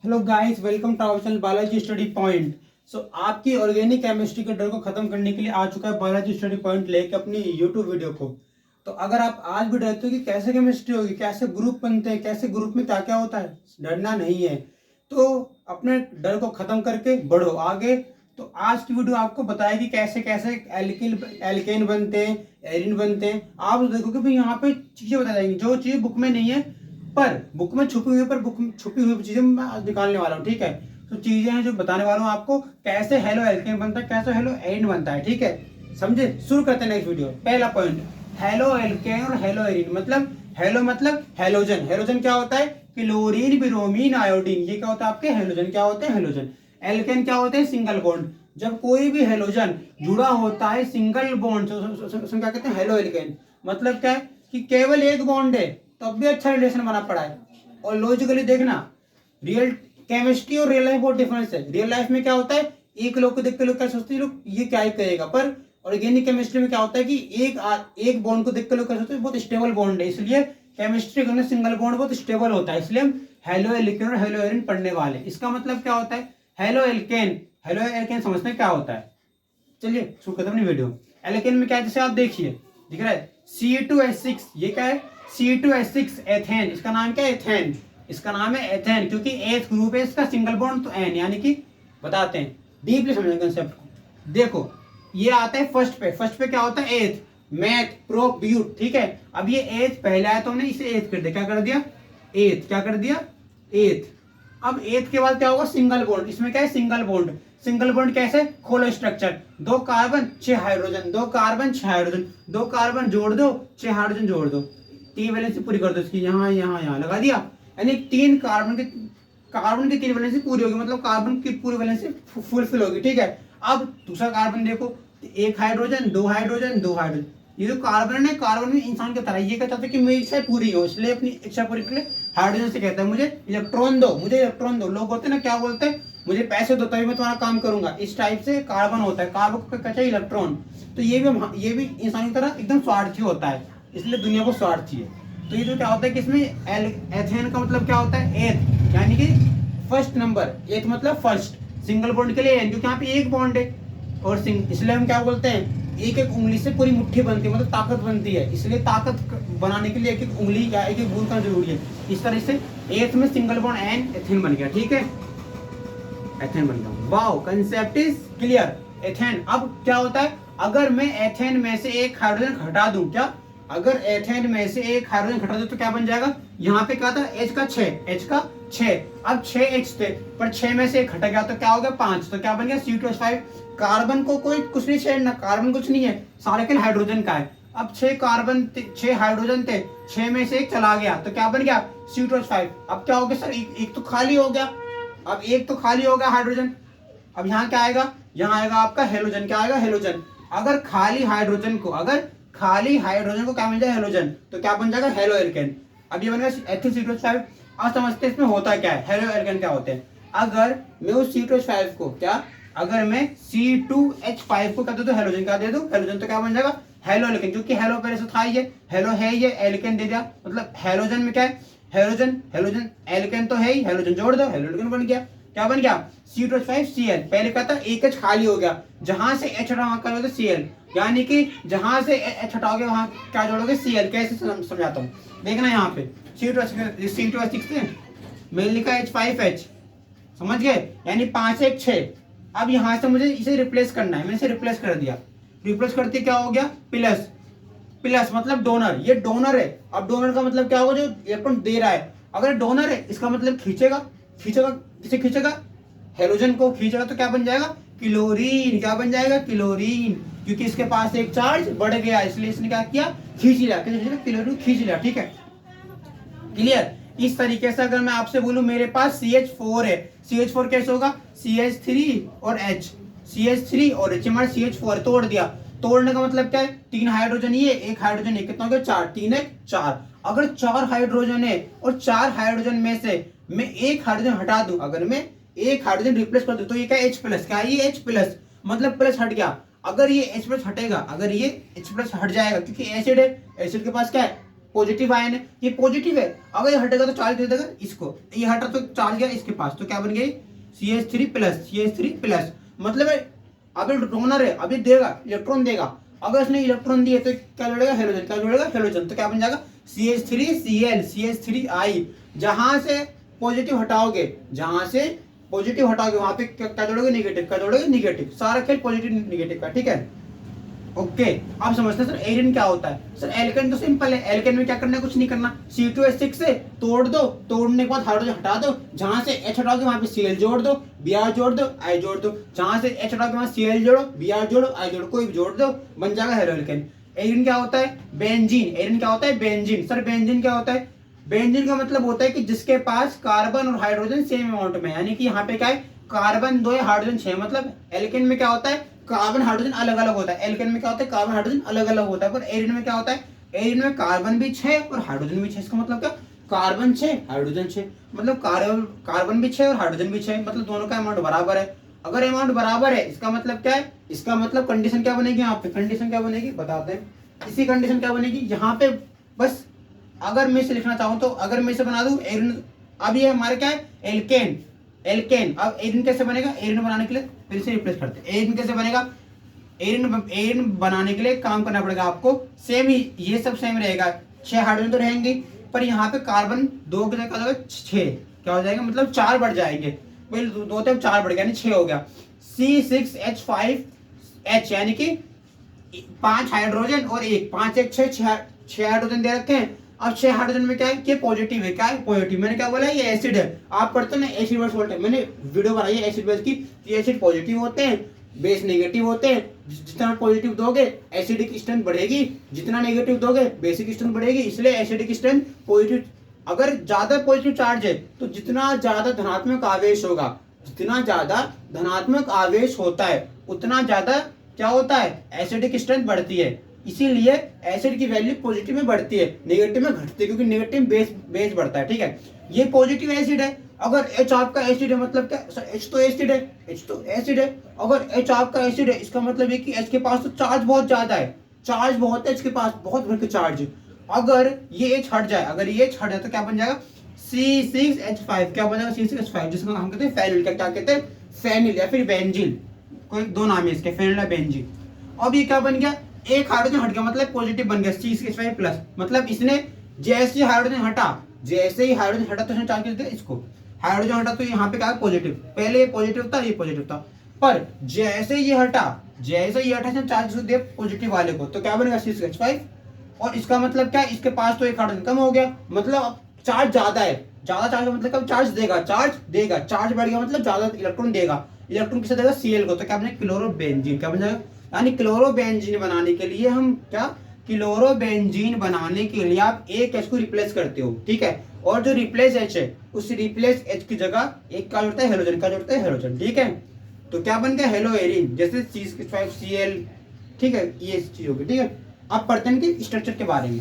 Hello guys, welcome to our channel Balaji study point. So आपकी organic chemistry के डर को खत्म करने के लिए आ चुका है बालाजी स्टडी पॉइंट लेके अपनी यूट्यूब वीडियो को। तो अगर आप आज भी डरते हो कि कैसे केमिस्ट्री होगी, कैसे ग्रुप बनते हैं, कैसे ग्रुप में क्या क्या होता है, डरना नहीं है। तो अपने डर को खत्म करके बढ़ो आगे। तो आज की वीडियो आपको बताएगी कैसे कैसे एल्केन बनते हैं, एरिन बनते हैं। आप देखोगे भाई यहाँ पे चीजें बताई जाएंगी जो चीज बुक में नहीं है, पर बुक में छुपी हुई है, पर बुक में छुपी हुई चीजें मैं आज निकालने वाला हूँ। ठीक है, तो चीजें हैं जो बताने वाला हूँ आपको, कैसे हेलो एल्केन बनता है, कैसे हेलो एरिन बनता है। ठीक है, समझे? शुरू करते हैं नेक्स्ट वीडियो। पहला पॉइंट, हेलो एल्केन और हेलो एरिन मतलब हेलो मतलब हेलोजन। हेलोजन क्या होता है? क्लोरीन, ब्रोमीन, आयोडीन, ये क्या होता है आपके हेलोजन। क्या होते हैं हेलोजन। एल्केन क्या होते हैं? Single bond. जब कोई भी हेलोजन जुड़ा होता है सिंगल बॉन्ड से क्या कहते हैं? Halo alkane. मतलब क्या है कि केवल एक बॉन्ड है तब भी अच्छा रिलेशन बना पड़ा है। और लॉजिकली देखना, रियल केमिस्ट्री और रियल लाइफ बहुत डिफरेंस है। रियल लाइफ में क्या होता है, एक लोग को देख के लोग क्या सोचते हैं, लोग ये क्या ही करेगा। पर ऑर्गेनिक केमिस्ट्री में क्या होता है कि एक बॉन्ड को देख के लोग क्या सोचते हैं, बहुत स्टेबल बॉन्ड है। इसलिए केमिस्ट्री करने सिंगल बॉन्ड बहुत स्टेबल होता है। इसलिए हम हेलो एल्केन और हेलो एरिन पढ़ने वाले। इसका मतलब क्या होता है? हेलो एल्केन, हेलो एल्केन समझते हैं क्या होता है। चलिए शुरू करते हैं अपनी वीडियो। एल्केन में क्या है, जैसे आप देखिए, दिख रहा है C2H6, ये क्या है? C2H6 ethane. इसका नाम क्या है? एथेन। इसका नाम है एथेन क्योंकि एथ ग्रुप है इसका, सिंगल बॉन्ड तो एन, यानी कि बताते हैं डीपली समझेंगे कंसेप्ट को। देखो ये आता है फर्स्ट पे। फर्स्ट पे क्या होता है? एथ, मैथ, प्रो, ब्यूट। ठीक है, अब ये एथ पहला है तो हमने इसे एथ कर दिया। क्या कर दिया? एथ। क्या कर दिया? एथ। अब एथ के बाद क्या होगा? Single bond. इसमें क्या है? Single bond. सिंगल बॉन्ड कैसे? खोलो structure, 2 carbon 6 hydrogen, 2 carbon 6 hydrogen, 2 carbon जोड़ दो, 6 हाइड्रोजन जोड़ दो, टी वैलेंसी पूरी कर दो इसकी, यहाँ यहाँ यहाँ लगा दिया। यानी 3 कार्बन की 3 वैलेंसी पूरी होगी, मतलब कार्बन की पूरी वैलेंसी फुलफिल होगी। ठीक है, अब दूसरा कार्बन देखो, 1 हाइड्रोजन, 2 हाइड्रोजन, 2 हाइड्रोजन। ये जो कार्बन है, कार्बन भी इंसान की तरह ये क्या चाहता है कि मेरी इच्छा पूरी हो, इसलिए अपनी इच्छा पूरी के लिए हाइड्रोजन से कहता है मुझे इलेक्ट्रॉन दो, मुझे इलेक्ट्रॉन दो। लोग होते हैं ना, क्या बोलते हैं, मुझे पैसे दो तभी मैं तुम्हारा काम करूंगा। इस टाइप से कार्बन होता है, कार्बन को कहते हैं इलेक्ट्रॉन। तो ये भी इंसान की तरह एकदम स्वार्थी होता है, इसलिए दुनिया को स्वार्थी है। तो ये जो क्या होता है कि इसमें एथेन का मतलब क्या होता है? एथ, यानी कि फर्स्ट नंबर। एथ मतलब फर्स्ट, सिंगल बॉन्ड के लिए एन, क्योंकि यहाँ पे एक बॉन्ड है। और इसलिए हम क्या बोलते हैं, एक एक उंगली से पूरी मुट्ठी बनती है, मतलब ताकत बनती है। इसलिए ताकत बनाने के लिए एक एक उंगली या एक एक बूंद का जरूरी है। इस तरह से एथ में सिंगल बॉन्ड एन, एथेन बन गया। ठीक है, एथेन बन गया। Wow, concept is clear. Ethane. अब क्या होता है, अगर मैं एथेन में से एक हाइड्रोजन हटा दूं, क्या अगर एथेन में से एक हाइड्रोजन हटा दूं तो क्या बन जाएगा? यहाँ पे क्या था? H का 6, H का 6। अब 6 H थे, पर 6 में से एक हट गया तो क्या हो गया? 5। तो क्या बन गया? C2H5। कार्बन को कोई कुछ नहीं छेड़ना, कार्बन कुछ नहीं है, सारे केवल हाइड्रोजन का है। अब 6 कार्बन 6 हाइड्रोजन थे, 6 में से एक चला गया तो क्या बन गया? C2H5। अब क्या हो गया सर? एक तो खाली हो गया। अब एक तो खाली हो गया हाइड्रोजन। अब यहाँ क्या आएगा? यहाँ आएगा आपका हेलोजन। क्या आएगा? हेलोजन। अगर खाली हाइड्रोजन को क्या मिल जाए? हेलोजन, तो क्या बन जाएगा? Halo alkane. अब ये बन गया एथिल C2H5। अब समझते हैं इसमें होता क्या है, हेलो एल्केन क्या होते हैं। अगर मैं उस C2H5 को क्या, अगर मैं C2H5 को क्या दे दूं? हेलोजन। क्या दे दूं? हेलोजन। तो क्या बन जाएगा? हेलो एल्केन, क्योंकि हेलो पहले से था, ये हेलो है, ये एल्केन दे दिया, मतलब हेलोजन में क्या है? हेलोजन। हेलोजन एल्केन तो है ही, हेलोजन जोड़ दो, हेलो एल्केन बन गया। क्या बन गया? C2H5Cl। पहले क्या था? एक H खाली हो गया, जहां से H हटा वहां क्या Cl, यानी कि जहां से H हटाओगे वहां क्या जोड़ोगे? Cl। कैसे समझाता हूँ, देखना यहाँ पे C2H6 मैंने लिखा H5H, समझ गए? यानी 5 1 6। अब यहां से मुझे इसे रिप्लेस करना है, मैंने इसे रिप्लेस कर दिया। रिप्लेस करते क्या हो गया? प्लस। प्लस मतलब डोनर, ये डोनर है। अब डोनर का मतलब क्या होगा? जो इलेक्ट्रॉन दे रहा है। अगर डोनर है इसका मतलब खींचेगा, किसे खींचेगा? हेलोजन को खींचेगा। तो क्या बन जाएगा? क्लोरीन। क्या बन जाएगा? क्लोरीन, क्योंकि इसके पास एक चार्ज बढ़ गया, इसलिए इसने क्या किया? खींच लिया। क्लोरीन खींच लिया। ठीक है, क्लियर? इस तरीके से अगर मैं आपसे बोलूं मेरे पास CH4 है, CH4 कैसे होगा? CH3 और H, CH3 और H, हमारे CH4 तोड़ दिया। तोड़ने का मतलब क्या है? 3 हाइड्रोजन ये, 1 हाइड्रोजन ये, कितना हो गया? 4। 3 1 4। अगर 4 हाइड्रोजन है और 4 हाइड्रोजन में से मैं एक हाइड्रोजन हटा दूं, अगर मैं एक हाइड्रोजन रिप्लेस कर दूं तो ये क्या? H plus. क्या है ये? H प्लस, मतलब प्लस हट गया। अगर ये H प्लस हटेगा, अगर ये H प्लस हट जाएगा, क्योंकि एसिड है, एसिड के पास क्या है? पॉजिटिव आयन है, ये पॉजिटिव है, अगर ये हटेगा तो चार्ज दे देगा इसको, ये हटा तो चार्ज गया इसके पास, तो क्या बन गई CH3 प्लस, CH3 प्लस, मतलब अभी डोनर है, अभी देगा इलेक्ट्रॉन देगा, अगर इसने इलेक्ट्रॉन दिए तो क्या जोड़ेगा हेलोजन, क्या जोड़ेगा हेलोजन, तो क्या बन जाएगा CH3Cl CH3I। जहां से पॉजिटिव हटाओगे, जहां से पॉजिटिव हटाओगे वहां पे क्या जोड़ोगे नेगेटिव, क्या जोड़ोगे नेगेटिव, सारा खेल पॉजिटिव नेगेटिव का, ठीक है। ओके आप समझते हैं सर एरिन क्या होता है। सर एल्केन तो सिंपल है, एल्केन में क्या करना है, कुछ नहीं करना, C2H6 से तोड़ दो, तोड़ने के बाद हाइड्रोजन हटा दो, जहां से H हटाओगे वहां पे Cl जोड़ दो, Br जोड़ दो, I जोड़ दो, जहां से H हटाओगे वहां Cl जोड़ो, Br जोड़ो, I जोड़ो, कोई भी जोड़ दो, बन जाएगा हेलोएल्केन। एरिन क्या होता है, बेंजीन, एरिन क्या होता है बेंजीन। सर बेंजीन क्या होता है, बेंजीन का मतलब होता है कि जिसके पास कार्बन और हाइड्रोजन सेम अमाउंट में, यानी कि यहाँ पे क्या है कार्बन 2 है हाइड्रोजन 6, मतलब एल्केन में क्या होता है कार्बन हाइड्रोजन अलग अलग होता है, एल्केन में क्या होता है कार्बन हाइड्रोजन अलग अलग होता है, पर एरिन में क्या होता है, एरिन में कार्बन भी 6 और हाइड्रोजन भी 6, इसका मतलब क्या कार्बन 6 हाइड्रोजन 6, मतलब कार्बन भी 6 और हाइड्रोजन भी 6, मतलब दोनों का अमाउंट बराबर है। अगर अमाउंट बराबर है इसका मतलब क्या है, इसका मतलब कंडीशन क्या बनेगी, यहाँ पे कंडीशन क्या बनेगी बताते हैं, इसी कंडीशन क्या बनेगी यहाँ पे, बस अगर मैं इसे लिखना चाहूँ तो अगर मैं इसे बना दूं एरिन, अब ये हमारे क्या है एल्केन, एल्केन, अब एरिन कैसे बनेगा, एरिन बनाने के लिए फिर से रिप्लेस करते हैं, एरिन कैसे बनेगा, एरिन बनाने के लिए काम करना पड़ेगा आपको, सेम ही ये सब सेम रहेगा, 6 हाइड्रोजन तो रहेंगे, पर यहाँ पे कार्बन 2 की जगह 6 क्या हो जाएगा, मतलब 4 बढ़ जाएंगे, भाई 2 से 4 बढ़ गया यानी 6 हो गया, C6H5H यानी कि 5 हाइड्रोजन और 1 5 1 6 हाइड्रोजन दे रखे हैं। अब 6 हाइड्रोजन में क्या है कि पॉजिटिव है, क्या है पॉजिटिव, मैंने क्या बोला ये एसिड है, आप पढ़ते हैं ना एसिड वर्स बोलते हैं, मैंने वीडियो बनाई है एसिड बेस की, एसिड पॉजिटिव होते हैं बेस नेगेटिव होते हैं, जितना पॉजिटिव दोगे एसिडिक स्ट्रेंथ बढ़ेगी, जितना नेगेटिव दोगे बेसिक स्ट्रेंथ बढ़ेगी, इसलिए एसिडिक स्ट्रेंथ पॉजिटिव, अगर ज्यादा पॉजिटिव चार्ज है तो जितना ज्यादा धनात्मक आवेश होगा, जितना ज्यादा धनात्मक आवेश होता है उतना ज्यादा क्या होता है एसिडिक स्ट्रेंथ बढ़ती है, इसीलिए एसिड की वैल्यू पॉजिटिव में बढ़ती है नेगेटिव में घटती है, क्योंकि नेगेटिव बेस बढ़ता है, ठीक है। ये पॉजिटिव एसिड है, अगर H आपका एसिड है मतलब क्या सर H तो एसिड है, H तो एसिड है, अगर H आपका एसिड है इसका मतलब है कि H के पास तो चार्ज बहुत ज्यादा है, चार्ज बहुत है H के पास, बहुत भर के चार्ज, अगर ये H हट जाए, अगर ये H हट जाए तो क्या बन जाएगा C6H5, क्या बन जाएगा C6H5, जिसको हम कहते हैं फेनिल, क्या कहते हैं फेनिल या फिर बेंजीन, कोई 2 नाम है इसके फेनिल या बेंजीन। अब ये क्या बन गया, एक हाइड्रोजन हट गया मतलब पॉजिटिव बन गया C6H5 प्लस, मतलब इसने जैसे हाइड्रोजन हटा, जैसे ही हाइड्रोजन हटा तो इसने चार्ज कर दिया इसको, हाइड्रोजन हटा तो यहाँ पे क्या पॉजिटिव, पहले ये पॉजिटिव था ये पॉजिटिव था, पर जैसे ये हटा, जैसे ये हटा इसने चार्ज कर दिया पॉजिटिव वाले को, तो क्या बनेगा C6H5, और इसका मतलब क्या इसके पास तो एक हाइड्रोजन कम हो गया, मतलब अब चार्ज ज्यादा है, ज्यादा चार्ज मतलब कब चार्ज देगा, चार्ज बढ़ गया मतलब ज्यादा इलेक्ट्रॉन देगा, इलेक्ट्रॉन किसे देगा Cl को, तो क्या बनेगा क्लोरोबेंजीन, क्या बन जाएगा, यानी क्लोरोबेंजीन बनाने के लिए हम क्या, क्लोरोबेंजीन बनाने के लिए आप एक H को रिप्लेस करते हो, ठीक है, और जो रिप्लेस H है उस रिप्लेस H की जगह एक क्या जोड़ता है हेलोजन, का जोड़ता है हेलोजन, ठीक है, तो क्या बन गया हेलो एरिन, जैसे C5Cl, ठीक है, ये चीज होगी, ठीक है। अब पढ़ते हैं कि स्ट्रक्चर के बारे में।